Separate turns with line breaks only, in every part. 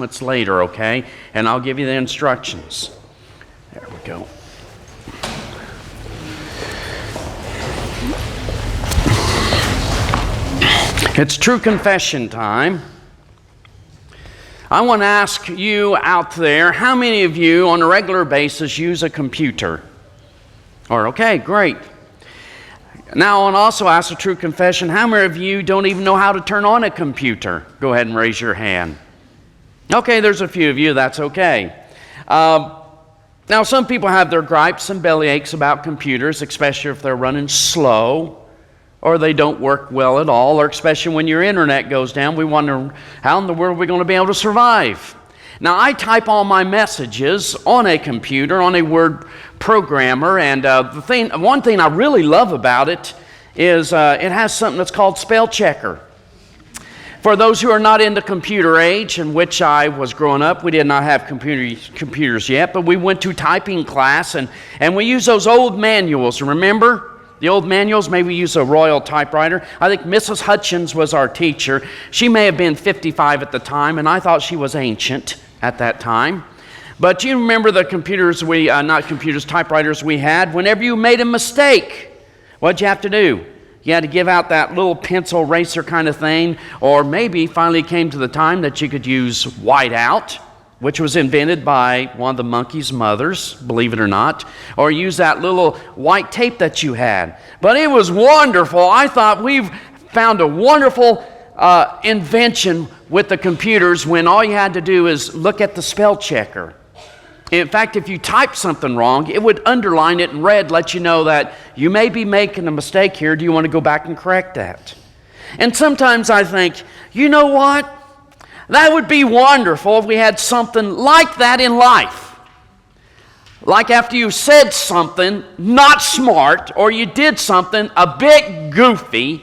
It's later, okay? And I'll give you the instructions. There we go. It's true confession time. I want to ask you out there, how many of you on a regular basis use a computer? Okay, great. Now I want to also ask a true confession, how many of you don't even know how to turn on a computer? Go ahead and raise your hand. Okay, there's a few of you, that's okay. Now some people have their gripes and belly aches about computers, especially if they're running slow or they don't work well at all, or especially when your internet goes down, we wonder how in the world are we going to be able to survive. Now I type all my messages on a computer, on a word programmer, and one thing I really love about it is it has something that's called spell checker. For those who are not in the computer age, in which I was growing up, we did not have computers yet, but we went to typing class, and we used those old manuals. Remember the old manuals? Maybe we used a Royal typewriter. I think Mrs. Hutchins was our teacher. She may have been 55 at the time, and I thought she was ancient at that time. But you remember the computers typewriters we had. Whenever you made a mistake, what'd you have to do? You had to give out that little pencil eraser kind of thing, or maybe finally came to the time that you could use whiteout, which was invented by one of the monkey's mothers, believe it or not, or use that little white tape that you had. But it was wonderful. I thought we've found a wonderful invention with the computers when all you had to do is look at the spell checker. In fact, if you typed something wrong, it would underline it in red, let you know that you may be making a mistake here. Do you want to go back and correct that? And sometimes I think, you know what? That would be wonderful if we had something like that in life. Like after you said something not smart, or you did something a bit goofy,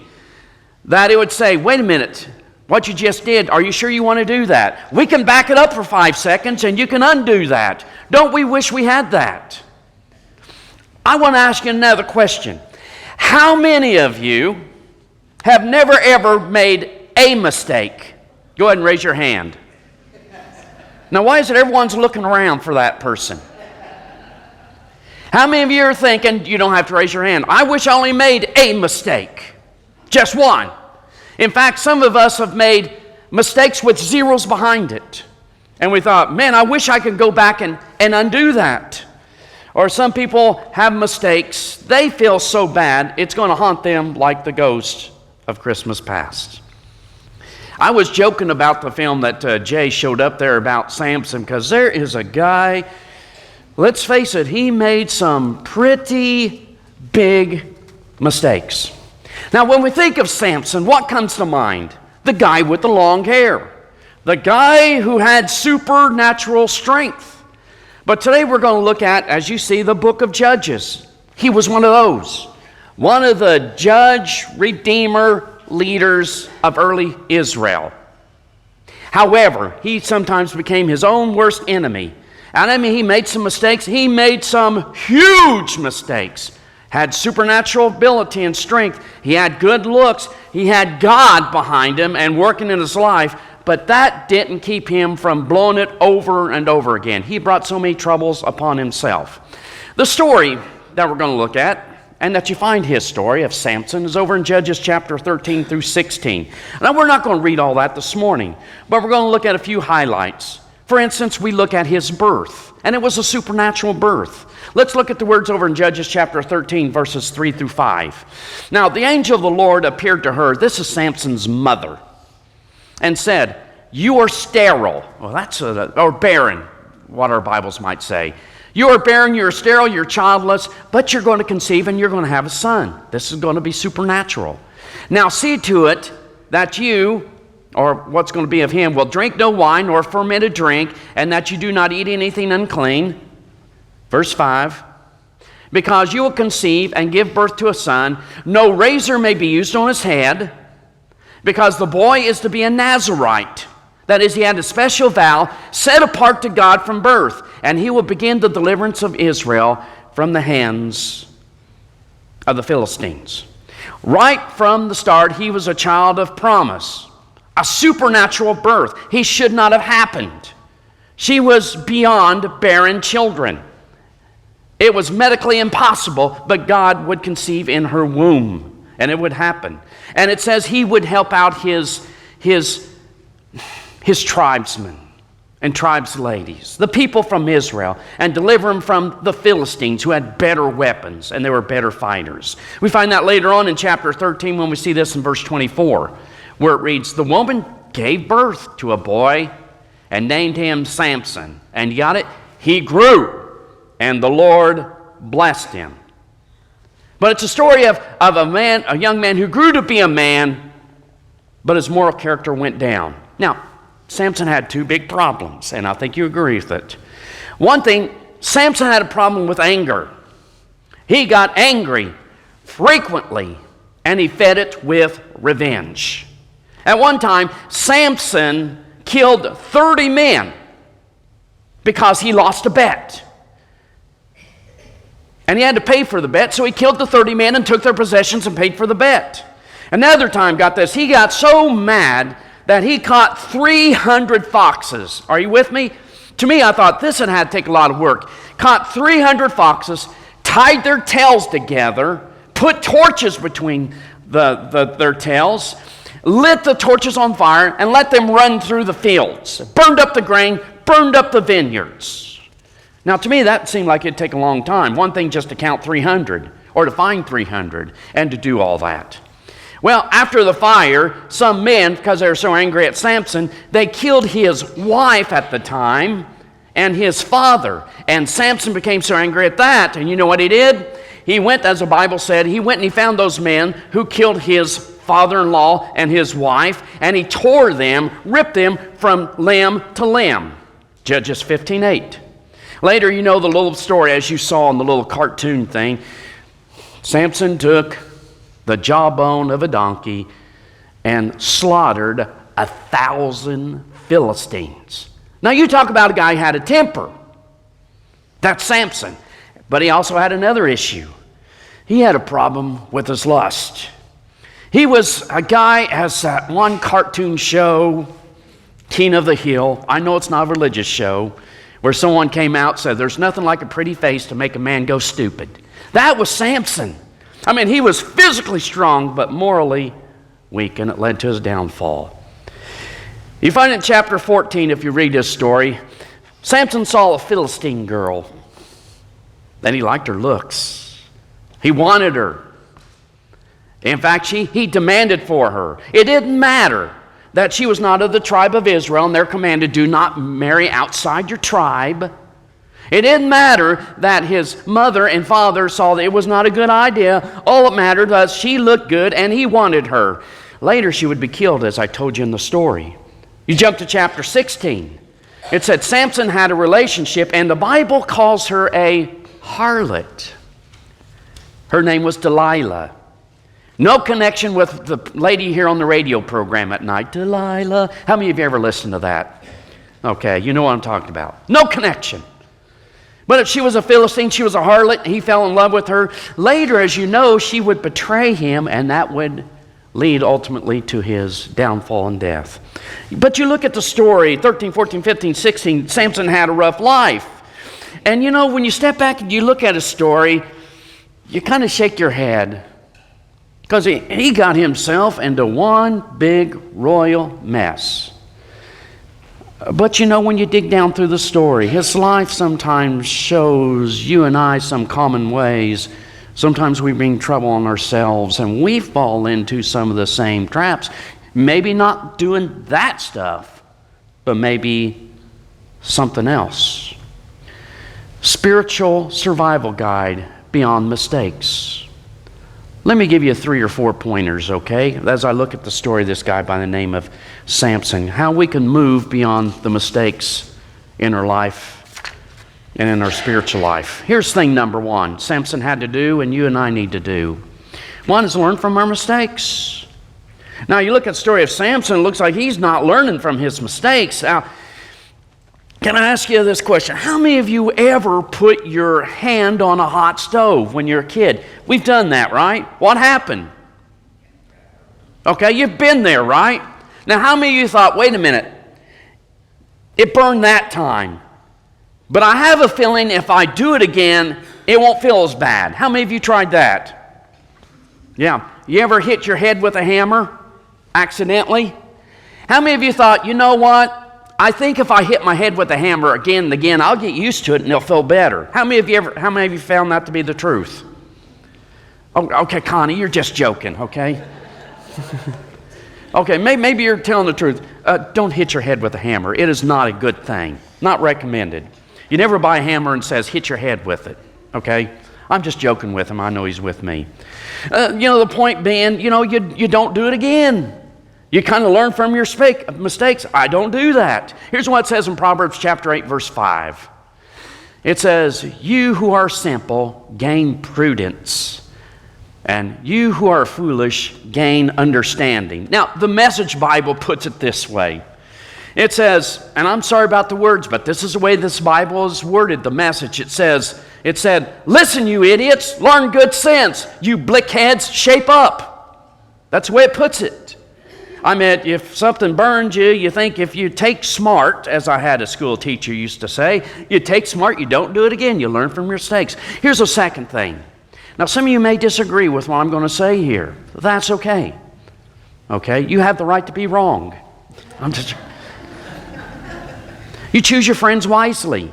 that it would say, wait a minute. What you just did, are you sure you want to do that? We can back it up for 5 seconds and you can undo that. Don't we wish we had that? I want to ask you another question. How many of you have never ever made a mistake? Go ahead and raise your hand. Now why is it everyone's looking around for that person? How many of you are thinking, you don't have to raise your hand, I wish I only made a mistake? Just one. In fact, some of us have made mistakes with zeros behind it. And we thought, man, I wish I could go back and undo that. Or some people have mistakes. They feel so bad, it's going to haunt them like the ghost of Christmas past. I was joking about the film that Jay showed up there about Samson, because there is a guy, let's face it, he made some pretty big mistakes. Now, when we think of Samson, what comes to mind? The guy with the long hair. The guy who had supernatural strength. But today we're going to look at, as you see, the book of Judges. He was one of those. One of the judge, redeemer, leaders of early Israel. However, he sometimes became his own worst enemy. And I mean, he made some mistakes. He made some huge mistakes. Had supernatural ability and strength. He had good looks. He had God behind him and working in his life. But that didn't keep him from blowing it over and over again. He brought so many troubles upon himself. The story that we're going to look at, and that you find his story of Samson, is over in Judges chapter 13 through 16. Now, we're not going to read all that this morning, but we're going to look at a few highlights. For instance, we look at his birth, and it was a supernatural birth. Let's look at the words over in Judges chapter 13, verses 3 through 5. Now, the angel of the Lord appeared to her, this is Samson's mother, and said, you are sterile. Well, that's or barren, what our Bibles might say. You are barren, you're sterile, you're childless, but you're going to conceive and you're going to have a son. This is going to be supernatural. Now, see to it that you, or what's going to be of him, will drink no wine or fermented drink, and that you do not eat anything unclean. Verse 5, because you will conceive and give birth to a son. No razor may be used on his head, because the boy is to be a Nazirite. That is, he had a special vow set apart to God from birth, and he will begin the deliverance of Israel from the hands of the Philistines. Right from the start, he was a child of promise. a supernatural birth. He should not have happened. She was beyond bearing children. It was medically impossible, but God would conceive in her womb, and it would happen. And it says he would help out his tribesmen and tribes ladies, the people from Israel, and deliver them from the Philistines who had better weapons and they were better fighters. We find that later on in chapter 13 when we see this in verse 24, where it reads, the woman gave birth to a boy and named him Samson. And you got it? He grew, and the Lord blessed him. But it's a story of a young man who grew to be a man, but his moral character went down. Now, Samson had two big problems, and I think you agree with it. One thing, Samson had a problem with anger. He got angry frequently, and he fed it with revenge. At one time, Samson killed 30 men because he lost a bet. And he had to pay for the bet, so he killed the 30 men and took their possessions and paid for the bet. Another time, got this, he got so mad that he caught 300 foxes. Are you with me? To me, I thought this had to take a lot of work. Caught 300 foxes, tied their tails together, put torches between their tails, lit the torches on fire, and let them run through the fields. Burned up the grain, burned up the vineyards. Now, to me, that seemed like it'd take a long time. One thing just to count 300, or to find 300, and to do all that. Well, after the fire, some men, because they were so angry at Samson, they killed his wife at the time and his father. And Samson became so angry at that, and you know what he did? He went, as the Bible said, he went and he found those men who killed his father-in-law and his wife, and he tore them, ripped them from limb to limb. Judges 15:8. Later, you know the little story, as you saw in the little cartoon thing. Samson took the jawbone of a donkey and slaughtered 1,000 Philistines. Now you talk about a guy who had a temper. That's Samson. But he also had another issue. He had a problem with his lust. He was a guy, as that one cartoon show, King of the Hill. I know it's not a religious show, where someone came out and said, there's nothing like a pretty face to make a man go stupid. That was Samson. I mean, he was physically strong, but morally weak, and it led to his downfall. You find in chapter 14, if you read this story, Samson saw a Philistine girl, and he liked her looks. He wanted her. In fact, he demanded for her. It didn't matter that she was not of the tribe of Israel, and they're commanded, do not marry outside your tribe. It didn't matter that his mother and father saw that it was not a good idea. All that mattered was she looked good and he wanted her. Later she would be killed, as I told you in the story. You jump to chapter 16. It said Samson had a relationship, and the Bible calls her a harlot. Her name was Delilah. No connection with the lady here on the radio program at night. Delilah. How many of you ever listened to that? Okay, you know what I'm talking about. No connection. But if she was a Philistine, she was a harlot, he fell in love with her. Later, as you know, she would betray him, and that would lead ultimately to his downfall and death. But you look at the story, 13, 14, 15, 16, Samson had a rough life. And you know, when you step back and you look at a story, you kind of shake your head. Because he got himself into one big royal mess. But you know, when you dig down through the story, his life sometimes shows you and I some common ways. Sometimes we bring trouble on ourselves, and we fall into some of the same traps. Maybe not doing that stuff, but maybe something else. Spiritual survival guide beyond mistakes. Let me give you 3 or 4 pointers, okay? As I look at the story of this guy by the name of Samson, how we can move beyond the mistakes in our life and in our spiritual life. Here's thing number 1 Samson had to do, and you and I need to do. One is learn from our mistakes. Now, you look at the story of Samson, it looks like he's not learning from his mistakes. Now, can I ask you this question? How many of you ever put your hand on a hot stove when you're a kid? We've done that, right? What happened? Okay, you've been there, right? Now, how many of you thought, wait a minute, it burned that time, but I have a feeling if I do it again, it won't feel as bad? How many of you tried that? Yeah. You ever hit your head with a hammer accidentally? How many of you thought, you know what? I think if I hit my head with a hammer again and again, I'll get used to it and it'll feel better. How many of you found that to be the truth? Oh, okay, Connie, you're just joking, okay? Okay, maybe you're telling the truth. Don't hit your head with a hammer. It is not a good thing. Not recommended. You never buy a hammer and says, hit your head with it, okay? I'm just joking with him. I know he's with me. The point being, you don't do it again. You kind of learn from your mistakes. I don't do that. Here's what it says in Proverbs chapter 8, verse 5. It says, you who are simple gain prudence, and you who are foolish gain understanding. Now, the Message Bible puts it this way. It says, and I'm sorry about the words, but this is the way this Bible is worded, the Message. It said, listen, you idiots, learn good sense. You blickheads, shape up. That's the way it puts it. I mean, if something burns you, you think if you take smart, as I had a school teacher used to say, you take smart, you don't do it again. You learn from your mistakes. Here's a second thing. Now, some of you may disagree with what I'm going to say here. That's okay. Okay? You have the right to be wrong. You choose your friends wisely.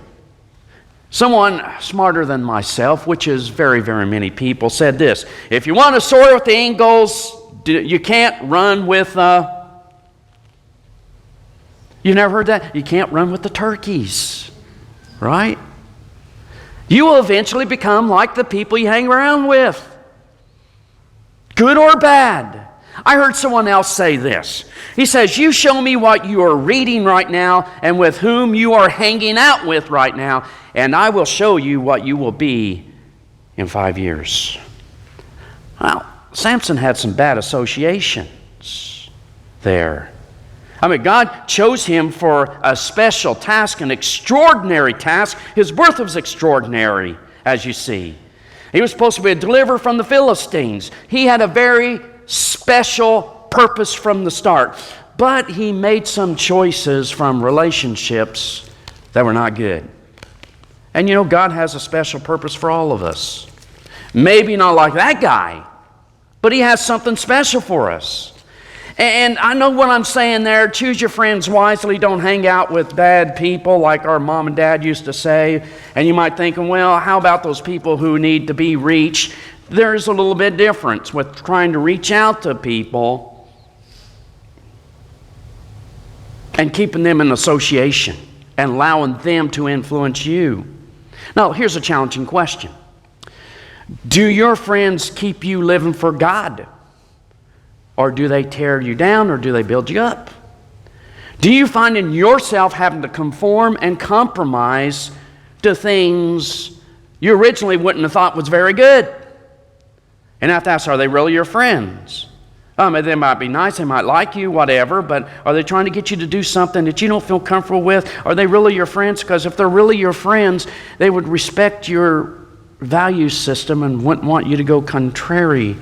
Someone smarter than myself, which is very, very many people, said this. If you want to soar with the eagles, you can't run with, you never heard that? You can't run with the turkeys, right? You will eventually become like the people you hang around with, good or bad. I heard someone else say this. He says, you show me what you are reading right now and with whom you are hanging out with right now, and I will show you what you will be in 5 years. Well, Samson had some bad associations there. I mean, God chose him for a special task, an extraordinary task. His birth was extraordinary, as you see. He was supposed to be a deliverer from the Philistines. He had a very special purpose from the start. But he made some choices from relationships that were not good. And God has a special purpose for all of us. Maybe not like that guy, but he has something special for us. And I know what I'm saying there. Choose your friends wisely. Don't hang out with bad people like our mom and dad used to say. And you might think, well, how about those people who need to be reached? There's a little bit difference with trying to reach out to people and keeping them in association and allowing them to influence you. Now, here's a challenging question. Do your friends keep you living for God? Or do they tear you down, or do they build you up? Do you find in yourself having to conform and compromise to things you originally wouldn't have thought was very good? And have to ask, are they really your friends? They might be nice, they might like you, whatever, but are they trying to get you to do something that you don't feel comfortable with? Are they really your friends? Because if they're really your friends, they would respect your value system and wouldn't want you to go contrary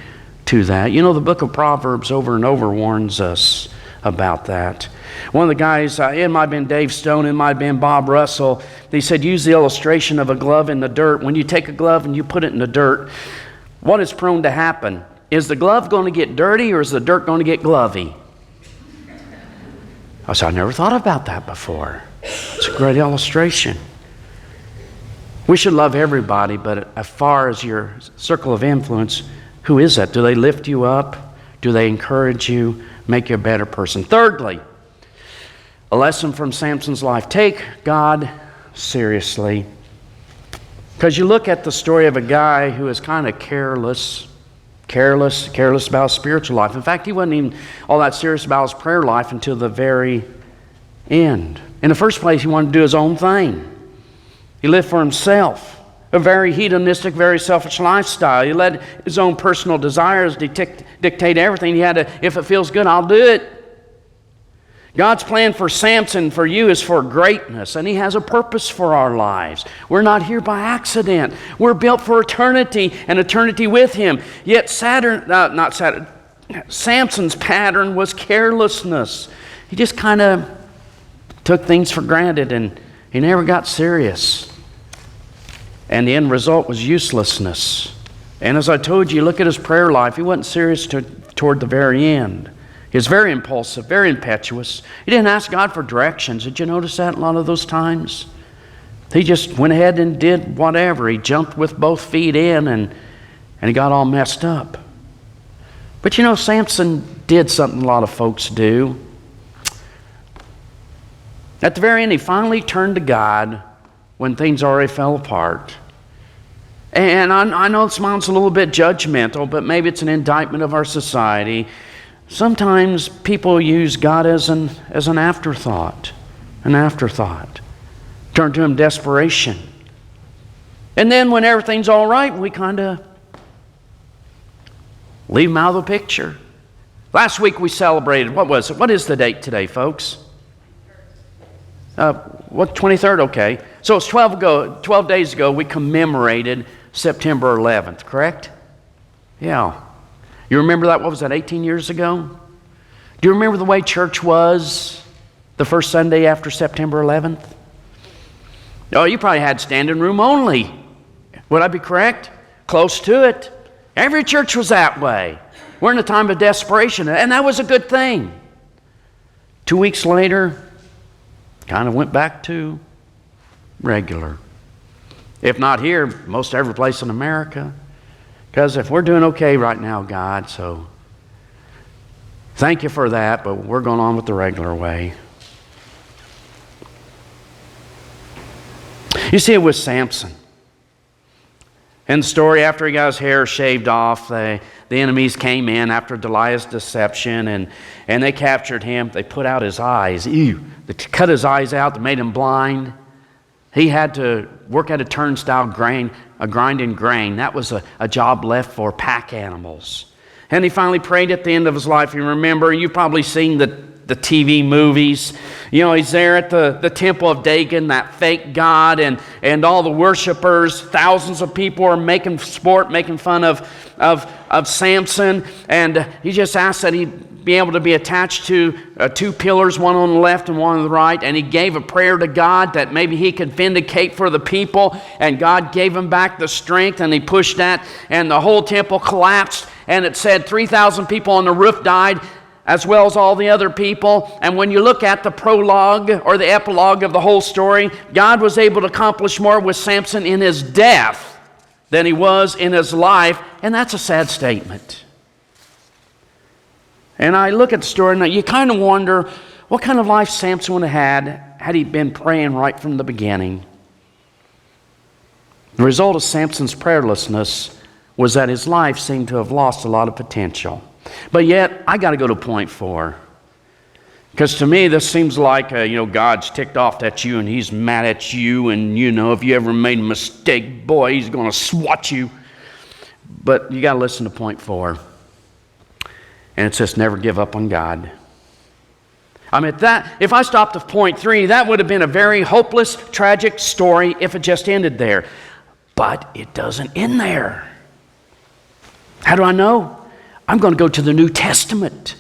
to that. The book of Proverbs over and over warns us about that. One of the guys, it might have been Dave Stone, it might have been Bob Russell, they said use the illustration of a glove in the dirt. When you take a glove and you put it in the dirt, what is prone to happen? Is the glove going to get dirty, or is the dirt going to get glovey? I said, I never thought about that before. It's a great illustration. We should love everybody, but as far as your circle of influence, who is that? Do they lift you up? Do they encourage you, make you a better person? Thirdly, a lesson from Samson's life. Take God seriously. Because you look at the story of a guy who is kind of careless about his spiritual life. In fact, he wasn't even all that serious about his prayer life until the very end. In the first place, he wanted to do his own thing. He lived for himself. A very hedonistic, very selfish lifestyle. He let his own personal desires dictate everything. He had to, if it feels good, I'll do it. God's plan for Samson, for you, is for greatness, and He has a purpose for our lives. We're not here by accident. We're built for eternity and eternity with Him. Yet Samson's pattern was carelessness. he just kind of took things for granted and he never got serious. And the end result was uselessness. And as I told you, look at his prayer life. He wasn't serious toward the very end. He was very impulsive, very impetuous. He didn't ask God for directions. Did you notice that a lot of those times? He just went ahead and did whatever. He jumped with both feet in and he got all messed up. But you know, Samson did something a lot of folks do. At the very end, he finally turned to God when things already fell apart. And I know it sounds a little bit judgmental, but maybe it's an indictment of our society. Sometimes people use God as an afterthought. Turn to Him in desperation. And then when everything's all right, we kind of leave Him out of the picture. Last week we celebrated, what was it? What is the date today, folks? 23rd? Okay. So it's 12 days ago we commemorated September 11th, correct? Yeah. You remember that, what was that, 18 years ago? Do you remember the way church was the first Sunday after September 11th? Oh, you probably had standing room only. Would I be correct? Close to it. Every church was that way. We're in a time of desperation, and that was a good thing. 2 weeks later, kind of went back to regular. If not here, most every place in America. Because if we're doing okay right now, God, so thank you for that, but we're going on with the regular way. You see, it was Samson. In the story, after he got his hair shaved off, the enemies came in after Delilah's deception, and they captured him. They put out his eyes. Ew. They cut his eyes out. They made him blind. He had to work at a turnstile grinding grain. That was a job left for pack animals. And he finally prayed at the end of his life. You remember, you've probably seen the TV movies. You know, he's there at the temple of Dagon, that fake god, and all the worshipers, thousands of people are making fun of Samson. And he just asked that he be able to be attached to two pillars, one on the left and one on the right. And he gave a prayer to God that maybe he could vindicate for the people. And God gave him back the strength, and he pushed that, and the whole temple collapsed. And it said 3,000 people on the roof died, as well as all the other people. And when you look at the prologue or the epilogue of the whole story, God was able to accomplish more with Samson in his death than he was in his life. And that's a sad statement. And I look at the story and you kind of wonder what kind of life Samson would have had he been praying right from the beginning. The result of Samson's prayerlessness was that his life seemed to have lost a lot of potential. But yet, I got to go to point 4. Because to me, this seems like, God's ticked off at you and He's mad at you. And, if you ever made a mistake, boy, He's going to swat you. But you got to listen to point 4. And it says, never give up on God. I mean, if I stopped at point 3, that would have been a very hopeless, tragic story if it just ended there. But it doesn't end there. How do I know? I'm going to go to the New Testament.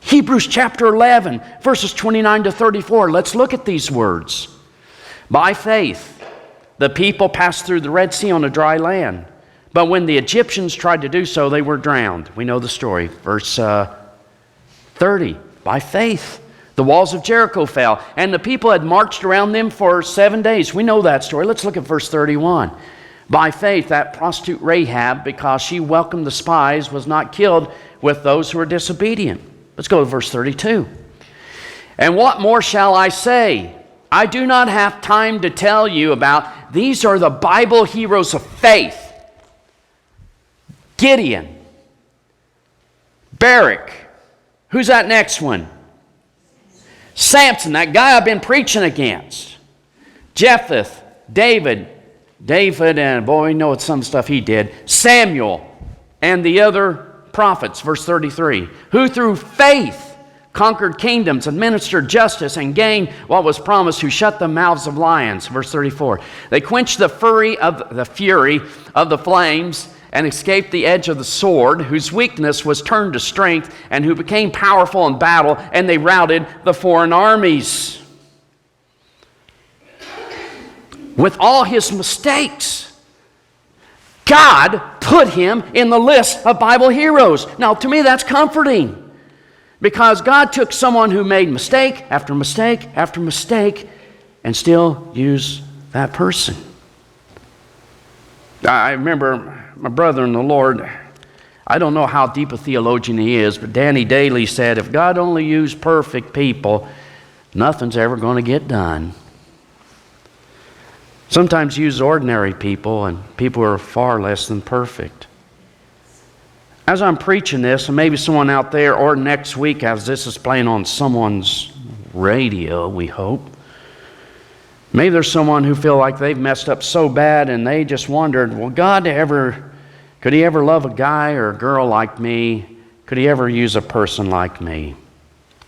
Hebrews chapter 11, verses 29 to 34. Let's look at these words. By faith, the people passed through the Red Sea on a dry land. But when the Egyptians tried to do so, they were drowned. We know the story. Verse 30. By faith, the walls of Jericho fell, and the people had marched around them for 7 days. We know that story. Let's look at verse 31. By faith, that prostitute Rahab, because she welcomed the spies, was not killed with those who were disobedient. Let's go to verse 32. And what more shall I say? I do not have time to tell you about. These are the Bible heroes of faith. Gideon, Barak. Who's that next one? Samson, that guy I've been preaching against. Jephthah, David, and boy, we know some stuff he did. Samuel and the other prophets, verse 33, who through faith conquered kingdoms, administered justice, and gained what was promised, who shut the mouths of lions, verse 34. They quenched the fury of the flames, and escaped the edge of the sword, whose weakness was turned to strength, and who became powerful in battle, and they routed the foreign armies. With all his mistakes, God put him in the list of Bible heroes. Now, to me, that's comforting, because God took someone who made mistake after mistake after mistake and still used that person. I remember my brother in the Lord, I don't know how deep a theologian he is, but Danny Daly said, if God only used perfect people, nothing's ever going to get done. Sometimes use ordinary people, and people are far less than perfect. As I'm preaching this, and maybe someone out there, or next week as this is playing on someone's radio, we hope, maybe there's someone who feel like they've messed up so bad and they just wondered, well, could he ever love a guy or a girl like me? Could he ever use a person like me?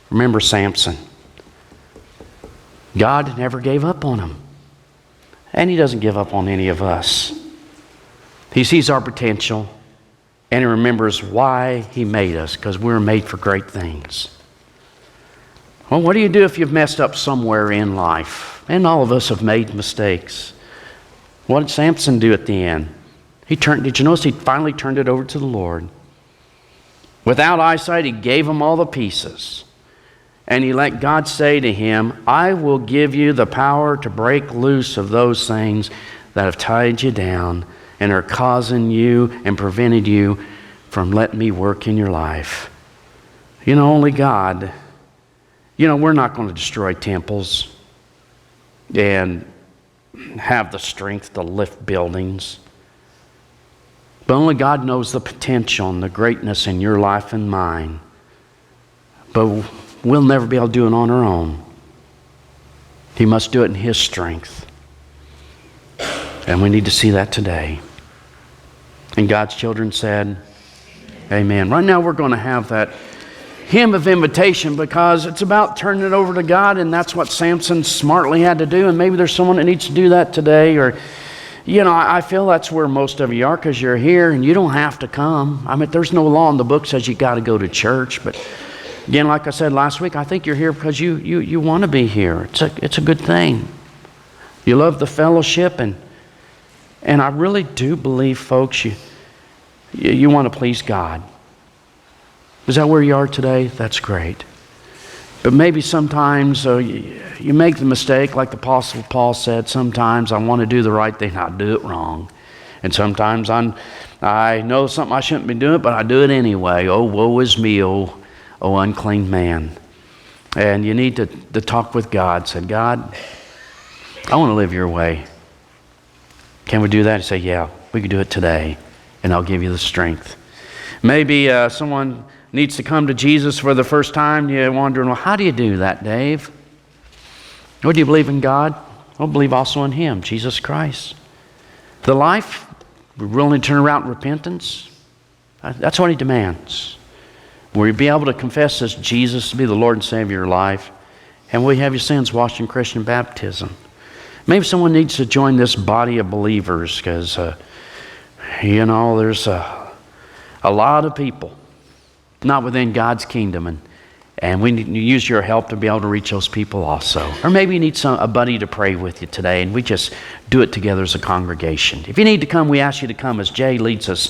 Remember Samson. God never gave up on him. And he doesn't give up on any of us. He sees our potential, and he remembers why he made us, because we're made for great things. Well, what do you do if you've messed up somewhere in life? And all of us have made mistakes. What did Samson do at the end? Did you notice he finally turned it over to the Lord? Without eyesight, he gave him all the pieces. And he let God say to him, I will give you the power to break loose of those things that have tied you down and are causing you and prevented you from letting me work in your life. Only God. We're not going to destroy temples and have the strength to lift buildings. But only God knows the potential and the greatness in your life and mine. But we'll never be able to do it on our own. He must do it in His strength. And we need to see that today. And God's children said, amen. Right now we're going to have that hymn of invitation, because it's about turning it over to God, and that's what Samson smartly had to do. And maybe there's someone that needs to do that today, or I feel that's where most of you are, because you're here and you don't have to come. I mean, there's no law in the book says you got to go to church, but again, like I said last week, I think you're here because you want to be here. It's a good thing. You love the fellowship, and I really do believe, folks, you want to please God. Is that where you are today? That's great. But maybe sometimes you make the mistake, like the Apostle Paul said, sometimes I want to do the right thing, I do it wrong. And sometimes I know something I shouldn't be doing, but I do it anyway. Oh, woe is me, oh unclean man. And you need to talk with God. Say, God, I want to live your way. Can we do that? You say, yeah, we can do it today, and I'll give you the strength. Maybe someone needs to come to Jesus for the first time. You're wondering, well, how do you do that, Dave? Or do you believe in God? Well, believe also in Him, Jesus Christ. The life, we're willing to turn around in repentance. That's what He demands. Will you be able to confess as Jesus to be the Lord and Savior of your life? And will you have your sins washed in Christian baptism? Maybe someone needs to join this body of believers, because, there's a lot of people not within God's kingdom, and we need to use your help to be able to reach those people also. Or maybe you need a buddy to pray with you today, and we just do it together as a congregation. If you need to come, we ask you to come as Jay leads us